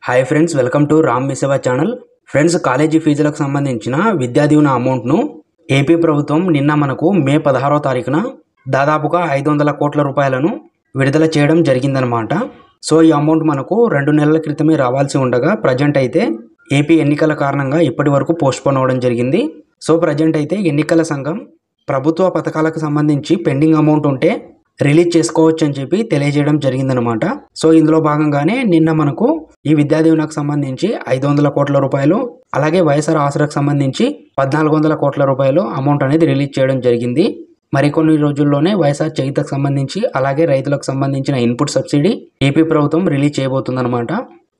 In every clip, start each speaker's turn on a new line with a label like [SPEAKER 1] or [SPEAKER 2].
[SPEAKER 1] Hi friends, welcome to Ram మీ సేవ channel. Friends, college ఫీజులకు సంబంధించిన విద్యా దీవెన అమౌంట్ను ఏపీ ప్రభుత్వం నిన్న మనకు మే 16వ తారీఖున దాదాపుగా 500 కోట్ల రూపాయలను విడుదల చేయడం జరిగిందనమాట. సో ఈ అమౌంట్ మనకు 2 నెలల క్రితమే రావాల్సి ఉండగా ప్రజెంట్ అయితే ఏపీ ఎన్నికల కారణంగా ఇప్పటి వరకు పోస్ట్పోన్ అవ్వడం జరిగింది. సో ప్రజెంట్ అయితే ఎన్నికల సంఘం ప్రభుత్వ పథకాలకు సంబంధించి పెండింగ్ అమౌంట్ ఉంటే రిలీజ్ చేసుకోవచ్చు అని చెప్పి తెలియజేయడం జరిగిందనమాట. సో ఇందులో భాగంగానే నిన్న మనకు ఈ విద్యా దీవెనకు సంబంధించి 500 కోట్ల రూపాయలు, అలాగే వైఎస్ఆర్ ఆసరాకు సంబంధించి 1400 కోట్ల రూపాయలు అమౌంట్ అనేది రిలీజ్ చేయడం జరిగింది. మరికొన్ని రోజుల్లోనే వైఎస్ఆర్ చేయూతకు సంబంధించి అలాగే రైతులకు సంబంధించిన ఇన్పుట్ సబ్సిడీ ఏపీ ప్రభుత్వం రిలీజ్ చేయబోతుందన్నమాట.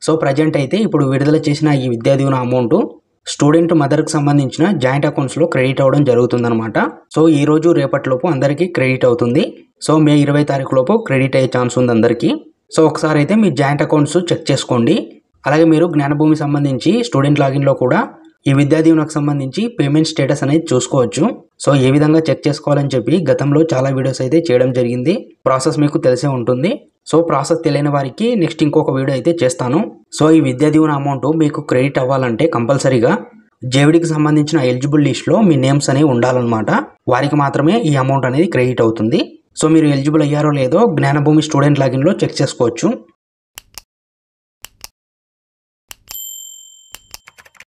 [SPEAKER 1] సో ప్రజెంట్ అయితే ఇప్పుడు విడుదల చేసిన ఈ విద్యా దీవెన అమౌంట్ స్టూడెంట్ మదర్కి సంబంధించిన జాయింట్ అకౌంట్స్లో క్రెడిట్ అవ్వడం జరుగుతుందన్నమాట. సో ఈ రోజు రేపటిలోపు అందరికీ క్రెడిట్ అవుతుంది. సో మే 20 తారీఖు లోపు క్రెడిట్ అయ్యే ఛాన్స్ ఉంది అందరికీ. సో ఒకసారి అయితే మీ జాయింట్ అకౌంట్స్ చెక్ చేసుకోండి. అలాగే మీరు జ్ఞానభూమి సంబంధించి స్టూడెంట్ లాగిన్లో కూడా ఈ విద్యా దీవెనకు సంబంధించి పేమెంట్ స్టేటస్ అనేది చూసుకోవచ్చు. సో ఏ విధంగా చెక్ చేసుకోవాలని చెప్పి గతంలో చాలా వీడియోస్ అయితే చేయడం జరిగింది. ప్రాసెస్ మీకు తెలిసే ఉంటుంది. సో ప్రాసెస్ తెలియని వారికి నెక్స్ట్ ఇంకొక వీడియో అయితే చేస్తాను. సో ఈ విద్యా దీవెన అమౌంట్ మీకు క్రెడిట్ అవ్వాలంటే కంపల్సరీగా జేవిడికి సంబంధించిన ఎలిజిబుల్ లిస్ట్లో మీ నేమ్స్ అనేవి ఉండాలన్నమాట. వారికి మాత్రమే ఈ అమౌంట్ అనేది క్రెడిట్ అవుతుంది. సో మీరు ఎలిజిబుల్ అయ్యారో లేదో జ్ఞానభూమి స్టూడెంట్ లాగిన్లో చెక్ చేసుకోవచ్చు.